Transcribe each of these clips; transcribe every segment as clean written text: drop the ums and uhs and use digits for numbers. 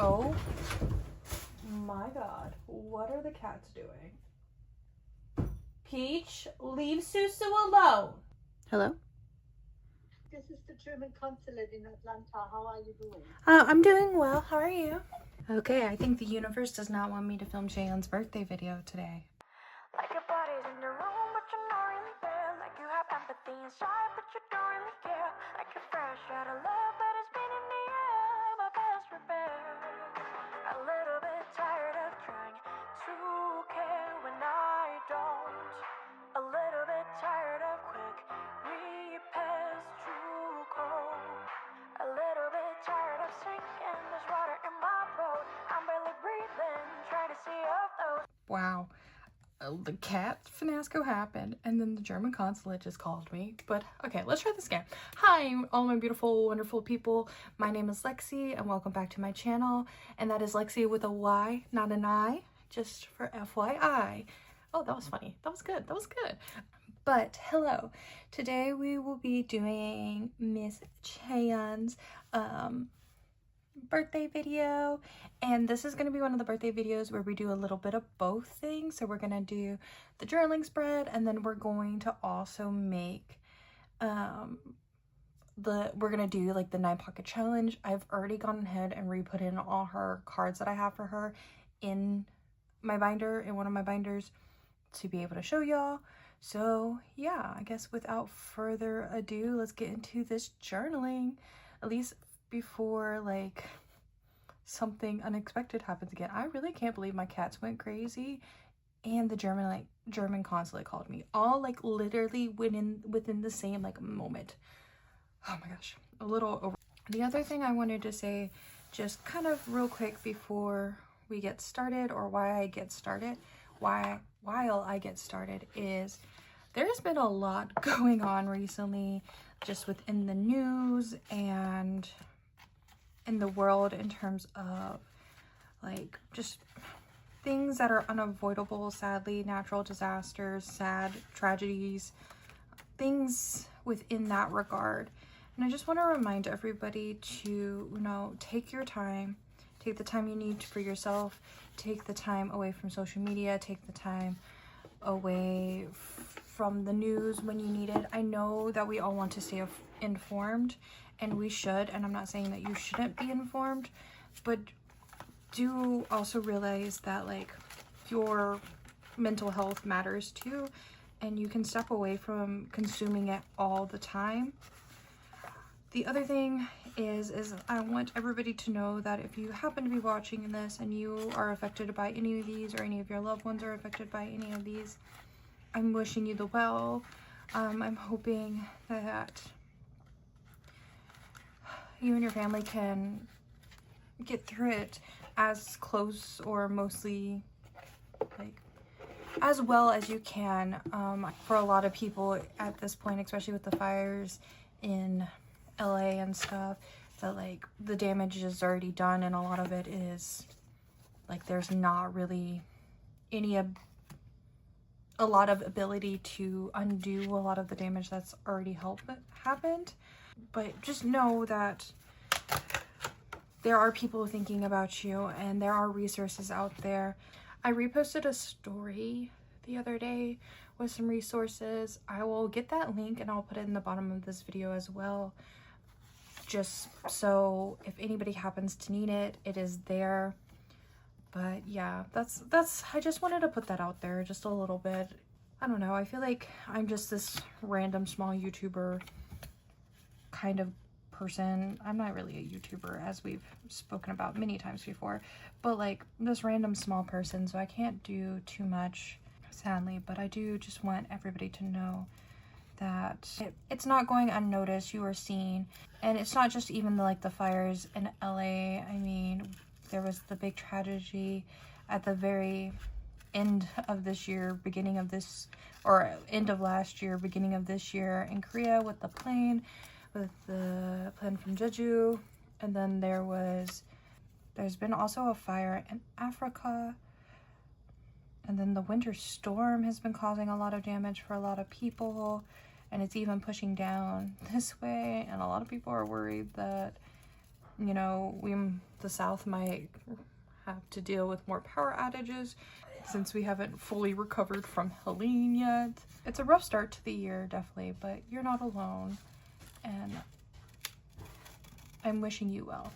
Oh my god, what are the cats doing? Peach, leave Susu alone. Hello? This is the German consulate in Atlanta. How are you doing? I'm doing well. How are you? Okay, I think the universe does not want me to film Chaeyeon's birthday video today. Like your body's in the room, but you're not really there. Like you have empathy inside, but you don't really care. Like you're fresh out of love, but it's been in the air. My best repair. A little bit tired of trying to care when I don't. A little bit tired of quick repairs to cold. A little bit tired of sinking. There's water in my boat. I'm barely breathing, trying to see off those. Wow. The cat fiasco happened, and then the German consulate just called me. But okay, let's try this again. Hi, all my beautiful, wonderful people. My name is Lexi, and welcome back to my channel. And that is Lexi with a Y, not an I, just for FYI. Oh, that was funny. That was good. That was good. But hello. Today we will be doing Miss Chaeyeon's birthday video, and this is going to be one of the birthday videos where we do a little bit of both things. So we're going to do the journaling spread, and then we're going to also make we're going to do like the 9 pocket challenge. I've already gone ahead and re-put in all her cards that I have for her in my binder, in one of my binders, to be able to show y'all. So yeah, I guess without further ado, let's get into this journaling, at least before like something unexpected happens again. I really can't believe my cats went crazy and the German consulate called me, all like literally within the same like moment. Oh my gosh, a little over. The other thing I wanted to say, just kind of real quick before we get started, or while I get started, is there's been a lot going on recently, just within the news and in the world, in terms of like just things that are unavoidable, sadly, natural disasters, sad tragedies, things within that regard. And I just want to remind everybody to, you know, take your time, take the time you need for yourself, take the time away from social media, take the time away from the news when you need it. I know that we all want to stay informed, and we should, and I'm not saying that you shouldn't be informed, but do also realize that like your mental health matters too, and you can step away from consuming it all the time. The other thing is I want everybody to know that if you happen to be watching this and you are affected by any of these, or any of your loved ones are affected by any of these, I'm wishing you the well. I'm hoping that you and your family can get through it as close, or mostly like as well as you can. For a lot of people at this point, especially with the fires in LA and stuff, that like the damage is already done, and a lot of it is like there's not really a lot of ability to undo a lot of the damage that's already happened. But just know that there are people thinking about you, and there are resources out there. I reposted a story the other day with some resources. I will get that link and I'll put it in the bottom of this video as well, just so if anybody happens to need it, it is there. But yeah, that's I just wanted to put that out there just a little bit. I don't know, I feel like I'm just this random small YouTuber kind of person. I'm not really a YouTuber, as we've spoken about many times before, but like this random small person, so I can't do too much, sadly. But I do just want everybody to know that it's not going unnoticed. You are seen, and it's not just even like the fires in LA. I mean, there was the big tragedy at the very end of this year, beginning of this, or end of last year, beginning of this year, in Korea with the plane from Jeju. And then there's been also a fire in Africa, and then the winter storm has been causing a lot of damage for a lot of people, and it's even pushing down this way, and a lot of people are worried that you know, the South might have to deal with more power outages since we haven't fully recovered from Helene yet. It's a rough start to the year, definitely, but you're not alone, and I'm wishing you well.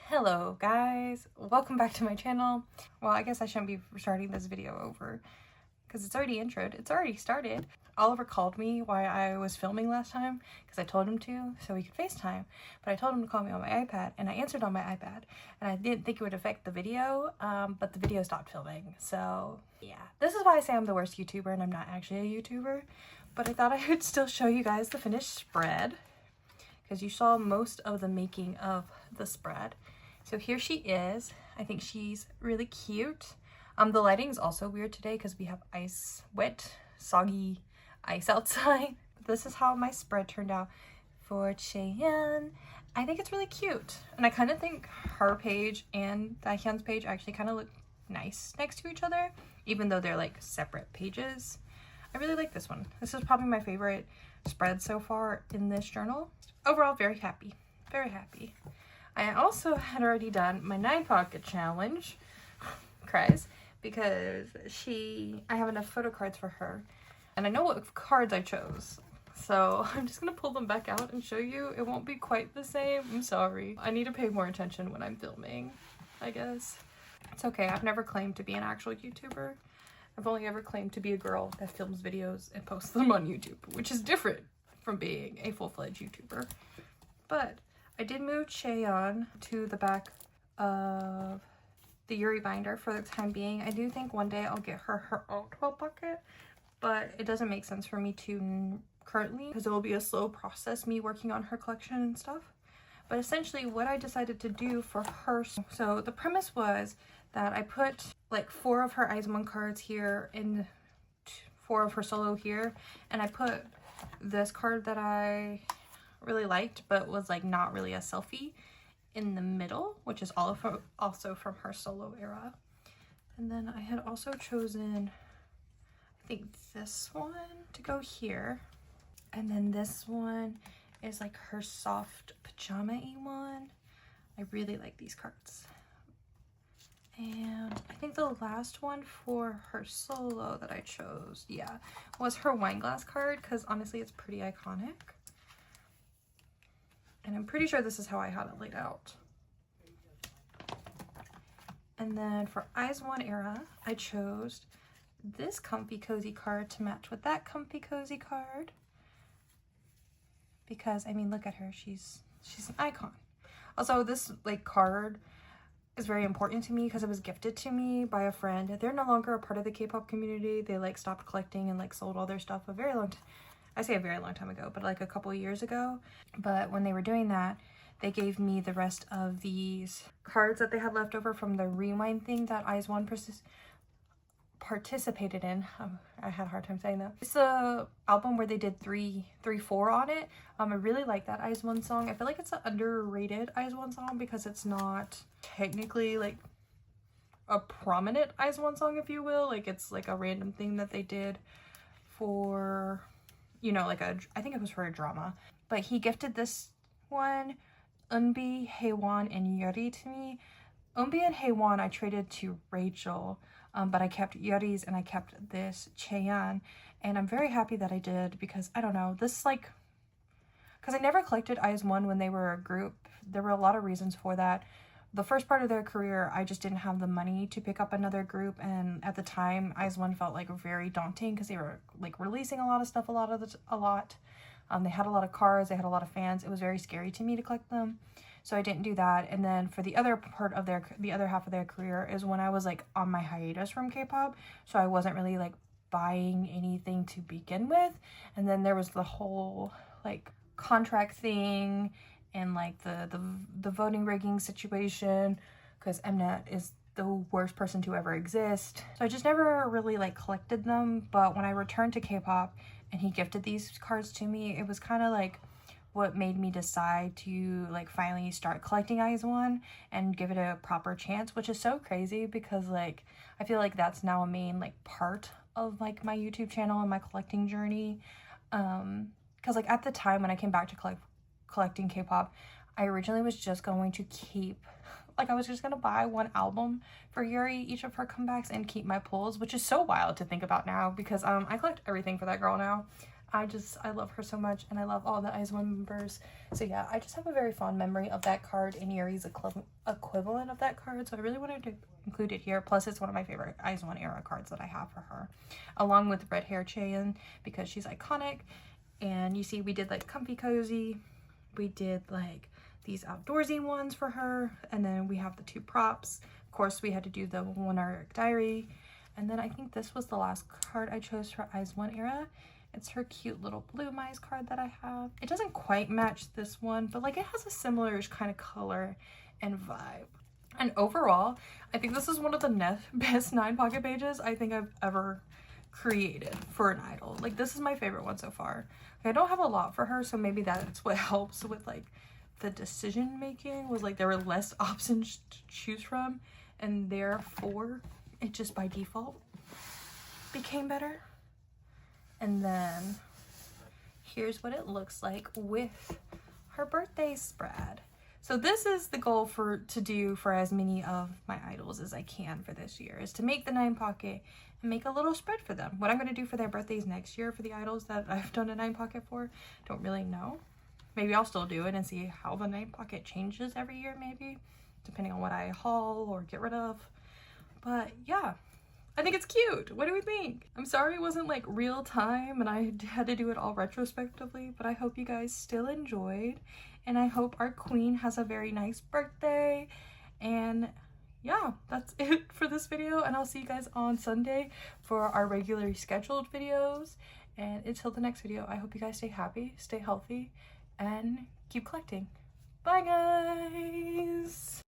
Hello guys, welcome back to my channel. Well, I guess I shouldn't be starting this video over because it's already introed, it's already started. Oliver called me while I was filming last time because I told him to so we could FaceTime, but I told him to call me on my iPad and I answered on my iPad and I didn't think it would affect the video, but the video stopped filming. So yeah, this is why I say I'm the worst YouTuber and I'm not actually a YouTuber, but I thought I would still show you guys the finished spread because you saw most of the making of the spread. So here she is. I think she's really cute. The lighting's also weird today because we have wet, soggy ice outside. But this is how my spread turned out for Chaeyeon. I think it's really cute. And I kind of think her page and Chaeyeon's page actually kind of look nice next to each other, even though they're like separate pages. I really like this one. This is probably my favorite spread so far in this journal. Overall, very happy. Very happy. I also had already done my 9 pocket challenge, cries, because I have enough photo cards for her, and I know what cards I chose. So I'm just gonna pull them back out and show you. It won't be quite the same. I'm sorry. I need to pay more attention when I'm filming, I guess. It's okay. I've never claimed to be an actual YouTuber. I've only ever claimed to be a girl that films videos and posts them on YouTube, which is different from being a full-fledged YouTuber. But I did move Chaeyeon to the back of the Yuri binder for the time being. I do think one day I'll get her own 12 pocket, but it doesn't make sense for me to currently because it will be a slow process, me working on her collection and stuff. But essentially what I decided to do for her, so the premise was that I put like 4 of her Eyes 1 cards here and 4 of her solo here, and I put this card that I really liked but was like not really a selfie in the middle, which is also from her solo era. And then I had also chosen, I think, this one to go here, and then this one is like her soft pajama-y one. I really like these cards. And I think the last one for her solo that I chose, yeah, was her wine glass card, because honestly it's pretty iconic. And I'm pretty sure this is how I had it laid out. And then for Eyes 1 era, I chose this comfy cozy card to match with that comfy cozy card. Because, I mean, look at her. She's an icon. Also, this like card is very important to me because it was gifted to me by a friend. They're no longer a part of the K-pop community. They like stopped collecting and like sold all their stuff a very long time. I say a very long time ago, but like a couple of years ago. But when they were doing that, they gave me the rest of these cards that they had left over from the rewind thing that Eyes 1 participated in. I had a hard time saying that. It's the album where they did 3-4 on it. I really like that IZ*ONE song. I feel like it's an underrated IZ*ONE song because it's not technically like a prominent IZ*ONE song, if you will. Like it's like a random thing that they did for, you know, like I think it was for a drama. But he gifted this one, Eunbi, Haewon, and Yuri to me. Eunbi and Haewon I traded to Rachel, but I kept Yuri's and I kept this Chaeyeon, and I'm very happy that I did because I don't know, this like, because I never collected IZ*ONE when they were a group. There were a lot of reasons for that. The first part of their career, I just didn't have the money to pick up another group, and at the time, IZ*ONE felt like very daunting because they were like releasing a lot of stuff, a lot. They had a lot of cards, they had a lot of fans. It was very scary to me to collect them, so I didn't do that. And then for the other half of their career is when I was like on my hiatus from K-pop, so I wasn't really like buying anything to begin with. And then there was the whole like contract thing and like the voting rigging situation, because Mnet is the worst person to ever exist. So I just never really like collected them. But when I returned to K-pop and he gifted these cards to me, it was kind of like what made me decide to like finally start collecting IZ*ONE and give it a proper chance, which is so crazy because like I feel like that's now a main like part of like my YouTube channel and my collecting journey. Because like at the time when I came back to collecting K-pop, I originally was just going to keep, like I was just gonna buy one album for Yuri, each of her comebacks, and keep my pulls, which is so wild to think about now because I collect everything for that girl now. I love her so much, and I love all the IZ*ONE members. So yeah, I just have a very fond memory of that card and Yuri's equivalent of that card, so I really wanted to include it here. Plus it's one of my favorite IZ*ONE era cards that I have for her, along with red hair Chaeyeon because she's iconic. And you see we did like comfy cozy, we did like these outdoorsy ones for her, and then we have the 2 props. Of course we had to do the One Arc Diary, and then I think this was the last card I chose for IZ*ONE era. It's her cute little blue mice card that I have. It doesn't quite match this one, but like it has a similar kind of color and vibe. And overall, I think this is one of the best 9 pocket pages I think I've ever created for an idol. Like this is my favorite one so far. Like, I don't have a lot for her, so maybe that's what helps with like the decision making, was like there were less options to choose from, and therefore it just by default became better. And then here's what it looks like with her birthday spread. So this is the goal to do for as many of my idols as I can for this year, is to make the 9 pocket and make a little spread for them. What I'm going to do for their birthdays next year for the idols that I've done a 9 pocket for, don't really know. Maybe I'll still do it and see how the 9 pocket changes every year, maybe, depending on what I haul or get rid of. But yeah, I think it's cute. What do we think? I'm sorry it wasn't like real time and I had to do it all retrospectively, but I hope you guys still enjoyed, and I hope our queen has a very nice birthday. And yeah, that's it for this video, and I'll see you guys on Sunday for our regularly scheduled videos. And until the next video, I hope you guys stay happy, stay healthy, and keep collecting. Bye guys!